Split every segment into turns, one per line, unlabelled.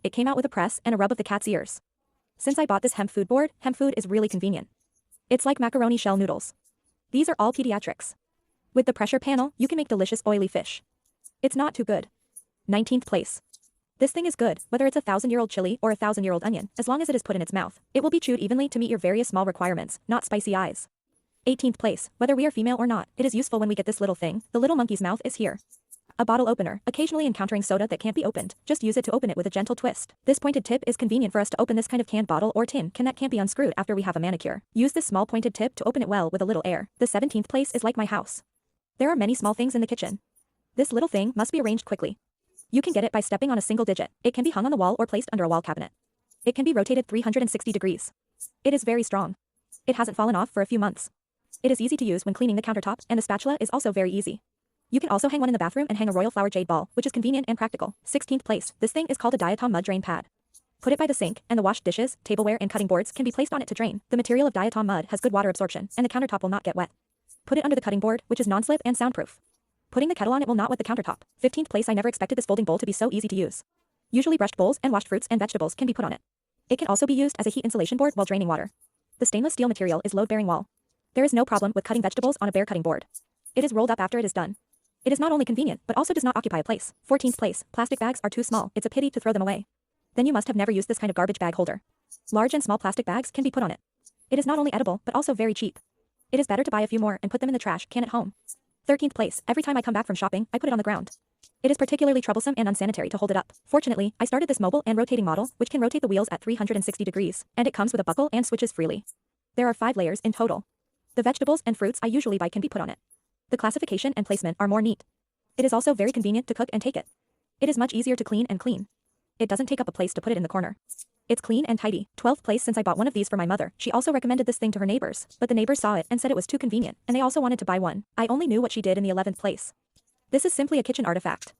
it came out with a press and a rub of the cat's ears. Since I bought this hemp food board, hemp food is really convenient. It's like macaroni shell noodles. These are all pediatrics. With the pressure panel, you can make delicious oily fish. It's not too good. 19th place. This thing is good, whether it's a 1,000-year-old chili or a 1,000-year-old onion, as long as it is put in its mouth. It will be chewed evenly to meet your various small requirements, not spicy eyes. 18th place. Whether we are female or not, it is useful when we get this little thing. The little monkey's mouth is here. A bottle opener, occasionally encountering soda that can't be opened, just use it to open it with a gentle twist. This pointed tip is convenient for us to open this kind of canned bottle or tin that can't be unscrewed after we have a manicure. Use this small pointed tip to open it well with a little air. The 17th place is like my house. There are many small things in the kitchen. This little thing must be arranged quickly. You can get it by stepping on a single digit. It can be hung on the wall or placed under a wall cabinet. It can be rotated 360 degrees. It is very strong. It hasn't fallen off for a few months. It is easy to use when cleaning the countertop, and the spatula is also very easy. You can also hang one in the bathroom and hang a royal flower jade ball, which is convenient and practical. 16th place. This thing is called a Diatom mud drain pad. Put it by the sink, and the washed dishes, tableware, and cutting boards can be placed on it to drain. The material of Diatom mud has good water absorption, and the countertop will not get wet. Put it under the cutting board, which is non-slip and soundproof. Putting the kettle on it will not wet the countertop. 15th place. I never expected this folding bowl to be so easy to use. Usually brushed bowls and washed fruits and vegetables can be put on it. It can also be used as a heat insulation board while draining water. The stainless steel material is load-bearing wall. There is no problem with cutting vegetables on a bare cutting board. It is rolled up after it is done. It is not only convenient, but also does not occupy a place. 14th place. Plastic bags are too small. It's a pity to throw them away. Then you must have never used this kind of garbage bag holder. Large and small plastic bags can be put on it. It is not only edible, but also very cheap. It is better to buy a few more and put them in the trash can at home. 13th place. Every time I come back from shopping, I put it on the ground. It is particularly troublesome and unsanitary to hold it up. Fortunately, I started this mobile and rotating model, which can rotate the wheels at 360 degrees, and it comes with a buckle and switches freely. There are 5 layers in total. The vegetables and fruits I usually buy can be put on it. The classification and placement are more neat. It is also very convenient to cook and take it. It is much easier to clean and clean. It doesn't take up a place to put it in the corner. It's clean and tidy. 12th place. Since I bought one of these for my mother, she also recommended this thing to her neighbors, but the neighbors saw it and said it was too convenient, and they also wanted to buy one. I only knew what she did in the 11th place. This is simply a kitchen artifact.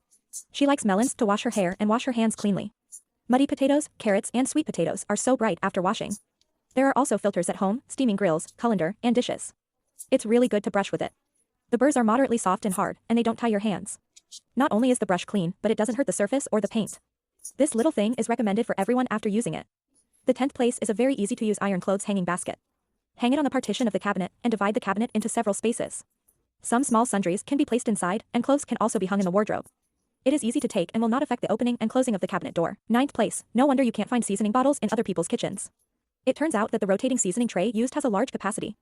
She likes melons to wash her hair and wash her hands cleanly. Muddy potatoes, carrots, and sweet potatoes are so bright after washing. There are also filters at home, steaming grills, colander, and dishes. It's really good to brush with it. The burrs are moderately soft and hard, and they don't tie your hands. Not only is the brush clean, but it doesn't hurt the surface or the paint. This little thing is recommended for everyone after using it. The 10th place is a very easy to use iron clothes hanging basket. Hang it on the partition of the cabinet and divide the cabinet into several spaces. Some small sundries can be placed inside, and clothes can also be hung in the wardrobe. It is easy to take and will not affect the opening and closing of the cabinet door. 9th place. No wonder you can't find seasoning bottles in other people's kitchens. It turns out that the rotating seasoning tray used has a large capacity.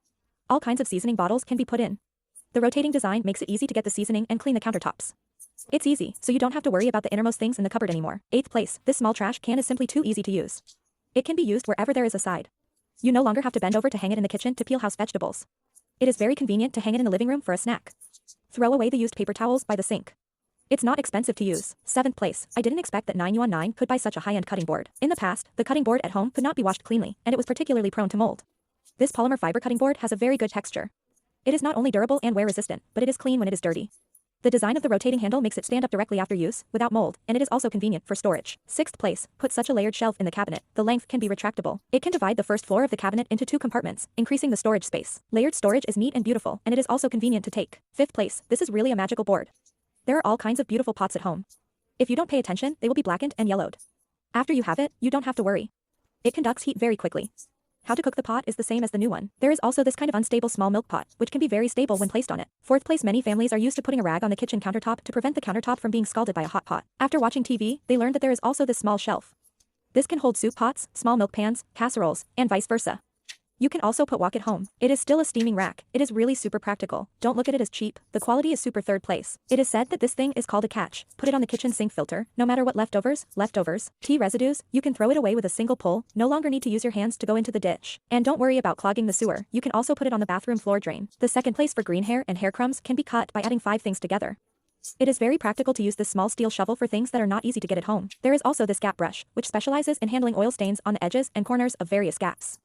All kinds of seasoning bottles can be put in. The rotating design makes it easy to get the seasoning and clean the countertops. It's easy, so you don't have to worry about the innermost things in the cupboard anymore. 8th place. This small trash can is simply too easy to use. It can be used wherever there is a side. You no longer have to bend over to hang it in the kitchen to peel house vegetables. It is very convenient to hang it in the living room for a snack. Throw away the used paper towels by the sink. It's not expensive to use. 7th place. I didn't expect that 9 could buy such a high-end cutting board. In the past, the cutting board at home could not be washed cleanly, and it was particularly prone to mold. This polymer fiber cutting board has a very good texture. It is not only durable and wear-resistant, but it is clean when it is dirty. The design of the rotating handle makes it stand up directly after use, without mold, and it is also convenient for storage. 6th place. Put such a layered shelf in the cabinet. The length can be retractable. It can divide the first floor of the cabinet into 2 compartments, increasing the storage space. Layered storage is neat and beautiful, and it is also convenient to take. 5th place. This is really a magical board. There are all kinds of beautiful pots at home. If you don't pay attention, they will be blackened and yellowed. After you have it, you don't have to worry. It conducts heat very quickly. How to cook the pot is the same as the new one. There is also this kind of unstable small milk pot, which can be very stable when placed on it. 4th place. Many families are used to putting a rag on the kitchen countertop to prevent the countertop from being scalded by a hot pot. After watching TV, they learned that there is also this small shelf. This can hold soup pots, small milk pans, casseroles, and vice versa. You can also put wok at home. It is still a steaming rack. It is really super practical. Don't look at it as cheap. The quality is super. 3rd place. It is said that this thing is called a catch. Put it on the kitchen sink filter. No matter what leftovers, tea residues, you can throw it away with a single pull. No longer need to use your hands to go into the dish. And don't worry about clogging the sewer. You can also put it on the bathroom floor drain. The 2nd place. For green hair and hair crumbs can be cut by adding 5 things together. It is very practical to use this small steel shovel for things that are not easy to get at home. There is also this gap brush, which specializes in handling oil stains on the edges and corners of various gaps.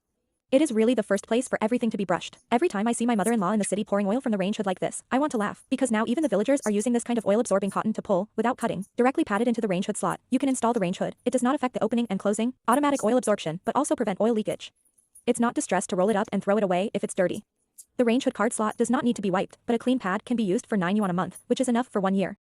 It is really the first place for everything to be brushed. Every time I see my mother-in-law in the city pouring oil from the range hood like this, I want to laugh, because now even the villagers are using this kind of oil-absorbing cotton to pull, without cutting, directly patted into the range hood slot. You can install the range hood. It does not affect the opening and closing, automatic oil absorption, but also prevent oil leakage. It's not distressed to roll it up and throw it away if it's dirty. The range hood card slot does not need to be wiped, but a clean pad can be used for 9 yuan a month, which is enough for 1 year.